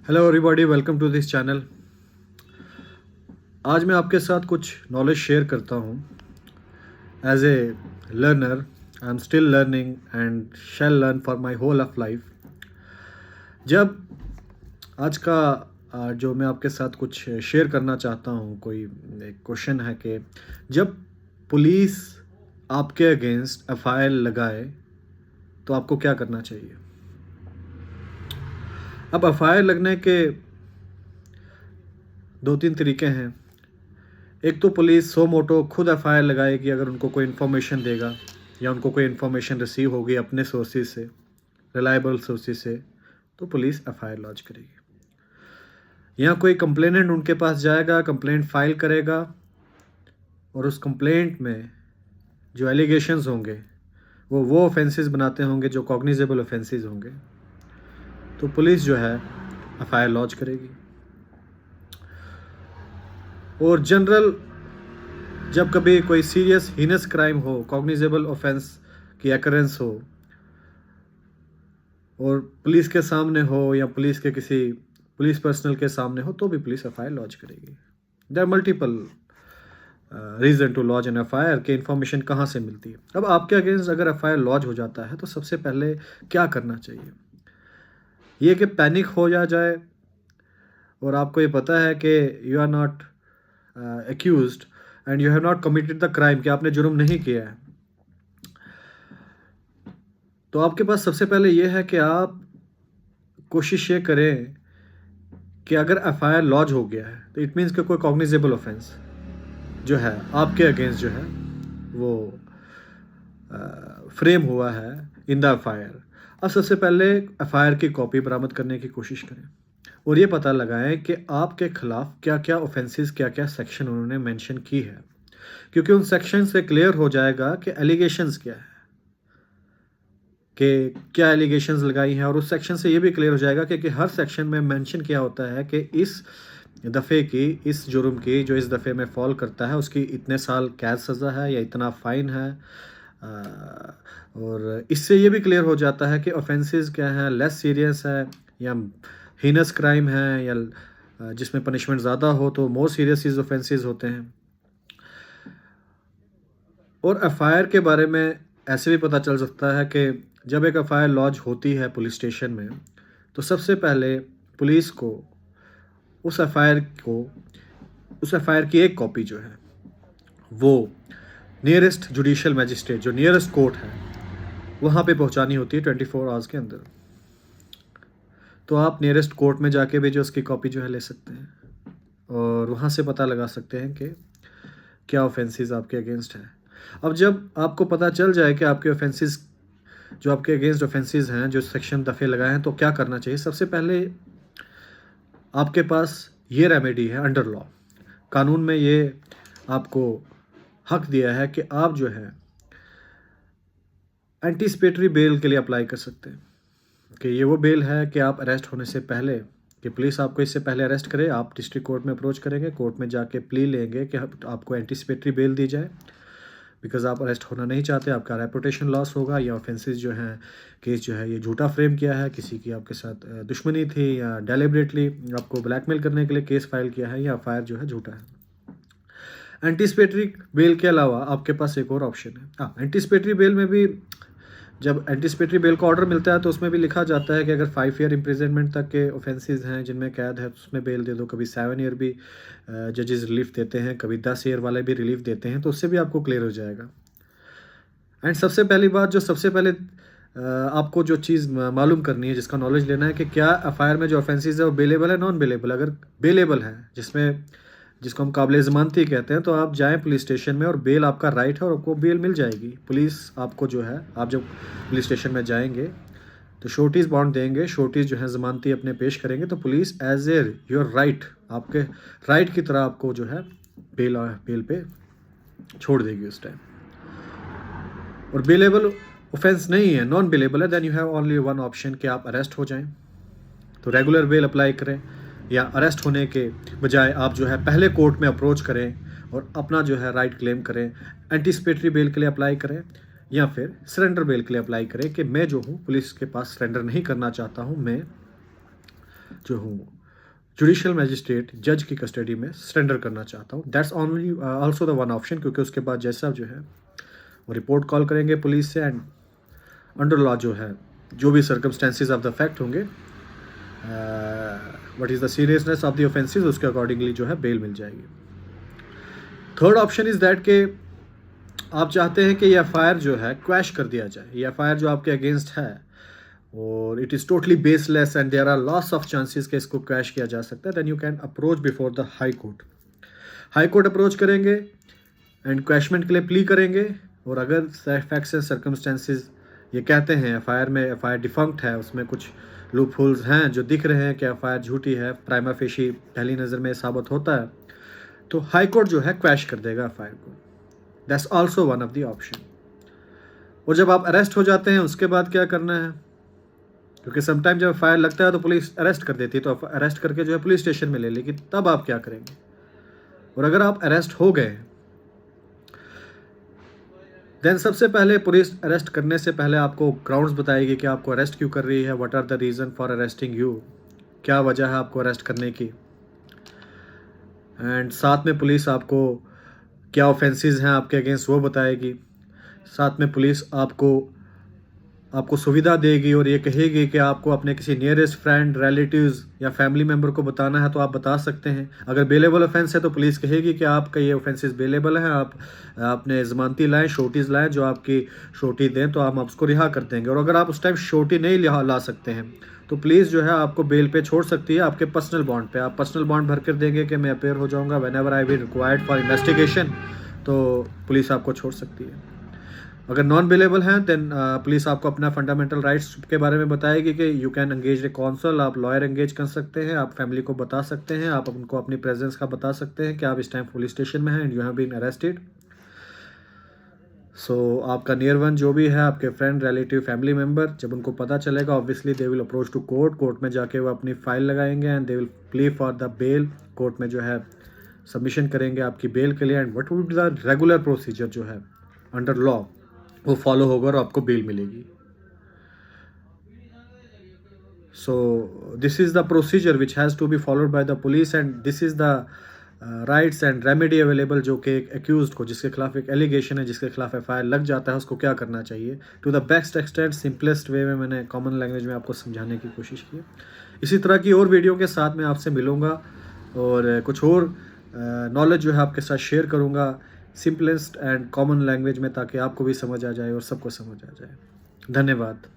Hello everybody, welcome to this channel. आज मैं आपके साथ कुछ नॉलेज शेयर करता हूँ। As a learner I am still learning and shall learn for my whole of life. जब आज का जो मैं आपके साथ कुछ शेयर करना चाहता हूँ, कोई एक क्वेश्चन है कि जब पुलिस आपके अगेंस्ट एफआईआर लगाए तो आपको क्या करना चाहिए। अब एफआईआर लगने के दो तीन तरीके हैं। एक तो पुलिस सो मोटो खुद एफआईआर लगाएगी अगर उनको कोई इन्फॉर्मेशन देगा या उनको कोई इन्फॉर्मेशन रिसीव होगी अपने सोर्सेज से, रिलायबल सोर्सेज से, तो पुलिस एफआईआर लॉन्च करेगी। या कोई कंप्लेनेंट उनके पास जाएगा, कंप्लेंट फाइल करेगा और उस कंप्लेंट में जो एलिगेशंस होंगे वो ऑफेंसेस बनाते होंगे जो कॉग्निजेबल ऑफेंसेस होंगे, तो पुलिस जो है एफआईआर लॉन्च करेगी। और जनरल जब कभी कोई सीरियस हीनस क्राइम हो, कॉग्निजेबल ऑफेंस की अकरेंस हो और पुलिस के सामने हो या पुलिस के किसी पुलिस पर्सनल के सामने हो, तो भी पुलिस एफआईआर लॉन्च करेगी। There are multiple reason to launch an FIR के इन्फॉर्मेशन कहाँ से मिलती है। अब आपके अगेंस्ट अगर एफआईआर लॉन्च हो जाता है तो सबसे पहले क्या करना चाहिए, ये कि पैनिक हो जाए और आपको ये पता है कि you are not accused and you have not committed the crime, कि आपने जुर्म नहीं किया है। तो आपके पास सबसे पहले ये है कि आप कोशिश ये करें कि अगर एफआईआर लॉन्च हो गया है तो इट मीन्स कि कोई कॉग्निजेबल ऑफेंस जो है आपके अगेंस्ट जो है वो फ्रेम हुआ है इन द एफआईआर। अब सबसे पहले एफआईआर की कॉपी बरामद करने की कोशिश करें और ये पता लगाएं कि आपके खिलाफ क्या क्या ऑफेंसेस, क्या क्या सेक्शन उन्होंने मेंशन की है, क्योंकि उन सेक्शन से क्लियर हो जाएगा कि एलिगेशंस क्या है, कि क्या एलिगेशंस लगाई हैं। और उस सेक्शन से ये भी क्लियर हो जाएगा कि हर सेक्शन में मेंशन किया होता है कि इस दफ़े की, इस जुर्म की जो इस दफ़े में फॉल करता है उसकी इतने साल कैद सज़ा है या इतना फ़ाइन है। और इससे ये भी क्लियर हो जाता है कि ऑफेंसेस क्या हैं, लेस सीरियस है या हीनस क्राइम है, या जिसमें पनिशमेंट ज़्यादा हो तो मोर सीरियस इस ऑफेंसेस होते हैं। और एफआईआर के बारे में ऐसे भी पता चल सकता है कि जब एक एफआईआर लॉन्च होती है पुलिस स्टेशन में, तो सबसे पहले पुलिस को उस एफआईआर की एक कॉपी जो है वो नियरेस्ट जुडिशियल मैजिस्ट्रेट, जो नियरेस्ट कोर्ट है, वहाँ पे पहुँचानी होती है 24 आवर्स के अंदर। तो आप नियरेस्ट कोर्ट में जाके भी जो उसकी कॉपी जो है ले सकते हैं और वहाँ से पता लगा सकते हैं कि क्या ऑफेंसेस आपके अगेंस्ट हैं। अब जब आपको पता चल जाए कि आपके ऑफेंसेस, जो आपके अगेंस्ट ऑफेंसेस हैं, जो सेक्शन दफ़े लगाए हैं, तो क्या करना चाहिए। सबसे पहले आपके पास ये रेमेडी है अंडर लॉ, कानून में ये आपको हक दिया है कि आप जो है एंटीसिपेटरी बेल के लिए अप्लाई कर सकते हैं। कि ये वो बेल है कि आप अरेस्ट होने से पहले, कि पुलिस आपको इससे पहले अरेस्ट करे, आप डिस्ट्रिक्ट कोर्ट में अप्रोच करेंगे, कोर्ट में जाके प्ली लेंगे कि आपको एंटीसिपेटरी बेल दी जाए, बिकॉज आप अरेस्ट होना नहीं चाहते, आपका रेपुटेशन लॉस होगा, या ऑफेंसेस जो हैं, केस जो है ये झूठा फ्रेम किया है, किसी की आपके साथ दुश्मनी थी या डेलिबरेटली आपको ब्लैकमेल करने के लिए केस फाइल किया है, या एफआईआर जो है झूठा है। एंटीसिपेटरी बेल के अलावा आपके पास एक और ऑप्शन है। हाँ, एंटीसिपेटरी बेल में भी जब एंटीसिपेटरी बेल का ऑर्डर मिलता है तो उसमें भी लिखा जाता है कि अगर 5 ईयर इम्प्रिजनमेंट तक के ऑफेंसेस हैं जिनमें कैद है तो उसमें बेल दे दो। कभी 7 ईयर भी जजेस रिलीफ देते हैं, कभी 10 ईयर वाले भी रिलीफ देते हैं, तो उससे भी आपको क्लियर हो जाएगा। एंड सबसे पहली बात, जो सबसे पहले आपको जो चीज़ मालूम करनी है, जिसका नॉलेज लेना है कि क्या एफआईआर में जो ऑफेंसेस है वो बेलेबल है, नॉन बेलेबल। अगर बेलेबल है, जिसको हम काबिल ज़मानती कहते हैं, तो आप जाएं पुलिस स्टेशन में और बेल आपका राइट है और आपको बेल मिल जाएगी। पुलिस आपको जो है, आप जब पुलिस स्टेशन में जाएंगे तो शोर्टीज़ बॉन्ड देंगे, शोर्टीज़ जो है ज़मानती अपने पेश करेंगे, तो police as a your right, आपके राइट की तरह आपको जो है बेल पे छोड़ देगी उस टाइम। और बेलेबल ऑफेंस नहीं है, नॉन बेलेबल है, then you have only one option कि आप अरेस्ट हो जाएं। तो रेगुलर बेल अप्लाई करें, या अरेस्ट होने के बजाय आप जो है पहले कोर्ट में अप्रोच करें और अपना जो है राइट क्लेम करें। एंटीसिपेटरी बेल के लिए अप्लाई करें या फिर सरेंडर बेल के लिए अप्लाई करें कि मैं जो हूँ पुलिस के पास सरेंडर नहीं करना चाहता हूँ, मैं जो हूँ जुडिशियल मैजिस्ट्रेट जज की कस्टडी में सरेंडर करना चाहता हूँ। That's only also the one option, क्योंकि उसके बाद जैसा जो है वो रिपोर्ट कॉल करेंगे पुलिस से एंड अंडर लॉ जो है जो भी सर्कमस्टेंसेज ऑफ द फैक्ट होंगे, what is the seriousness of the offences, उसके अकॉर्डिंगली जो है बेल मिल जाएगी। थर्ड ऑप्शन इज़ दैट कि आप चाहते हैं कि ये एफआईआर जो है क्वैश कर दिया जाए, ये एफआईआर जो आपके अगेंस्ट है और it is totally baseless and there are lots of chances कि इसको क्वैश किया जा सकता है, then you can approach before the high court. High court approach करेंगे एंड क्वैशमेंट के लिए प्ली करेंगे, और अगर फैक्ट्स एंड सर्कमस्टेंसेज ये कहते हैं एफआईआर में एफआईआर डिफंक्ट है, उसमें कुछ लूप होल्स हैं जो दिख रहे हैं कि एफआईआर झूठी है, प्राइमा फेशी पहली नज़र में साबित होता है, तो हाई कोर्ट जो है क्वैश कर देगा एफआईआर को। That's also one of the option. और जब आप अरेस्ट हो जाते हैं उसके बाद क्या करना है, क्योंकि समटाइम जब एफआईआर लगता है तो पुलिस अरेस्ट कर देती है, तो अरेस्ट करके जो है पुलिस स्टेशन में ले लेगी, तब आप क्या करेंगे। और अगर आप अरेस्ट हो गए देन सबसे पहले पुलिस अरेस्ट करने से पहले आपको ग्राउंड्स बताएगी कि आपको अरेस्ट क्यों कर रही है, what are the reason for arresting you, क्या वजह है आपको अरेस्ट करने की। एंड साथ में पुलिस आपको क्या ऑफेंसेस हैं आपके अगेंस्ट वो बताएगी। साथ में पुलिस आपको सुविधा देगी और ये कहेगी कि आपको अपने किसी नियरेस्ट फ्रेंड, रिलेटिव्स या फैमिली मेम्बर को बताना है तो आप बता सकते हैं। अगर बेलेबल ऑफेंस है तो पुलिस कहेगी कि आपका ये ऑफेंसेस बेलेबल हैं, आप अपने ज़मानती लाएँ, शोटीज़ लाएँ, जो आपकी शोटी दें तो हम उसको रिहा कर देंगे। और अगर आप उस टाइम शोटी नहीं ला सकते हैं तो पुलिस जो है आपको बेल पे छोड़ सकती है, आपके पर्सनल बॉन्ड पे। आप पर्सनल बॉन्ड भर कर देंगे कि मैं अपेयर हो जाऊँगा whenever I will required for investigation, तो पुलिस आपको छोड़ सकती है। अगर नॉन बेलेबल हैं देन पुलिस आपको अपना फंडामेंटल राइट्स के बारे में बताएगी कि you can engage a counsel, आप लॉयर एंगेज कर सकते हैं, आप फैमिली को बता सकते हैं, आप उनको अपनी प्रेजेंस का बता सकते हैं कि आप इस टाइम पुलिस स्टेशन में हैं and you have been arrested. So आपका नियर वन जो भी है, आपके फ्रेंड, रिलेटिव, फैमिली मेम्बर, जब उनको पता चलेगा obviously they will approach to court. Court में जाके वो अपनी फाइल लगाएंगे and they will plea for the bail. Court में जो है सबमिशन करेंगे आपकी बेल के लिए and what would be the regular procedure जो है अंडर लॉ वो फॉलो होगा और आपको बेल मिलेगी। So this is the procedure which has to be followed by the police and this is the rights and remedy available, जो कि एक एक्यूज को, जिसके खिलाफ एक एलिगेशन है, जिसके खिलाफ एफआईआर लग जाता है, उसको क्या करना चाहिए to the best extent, simplest way में मैंने कॉमन लैंग्वेज में आपको समझाने की कोशिश की। इसी तरह की और वीडियो के साथ मैं आपसे मिलूँगा और कुछ और नॉलेज जो है आपके साथ शेयर करूँगा सिंपलेस्ट एंड कॉमन लैंग्वेज में, ताकि आपको भी समझ आ जाए और सबको समझ आ जाए। धन्यवाद।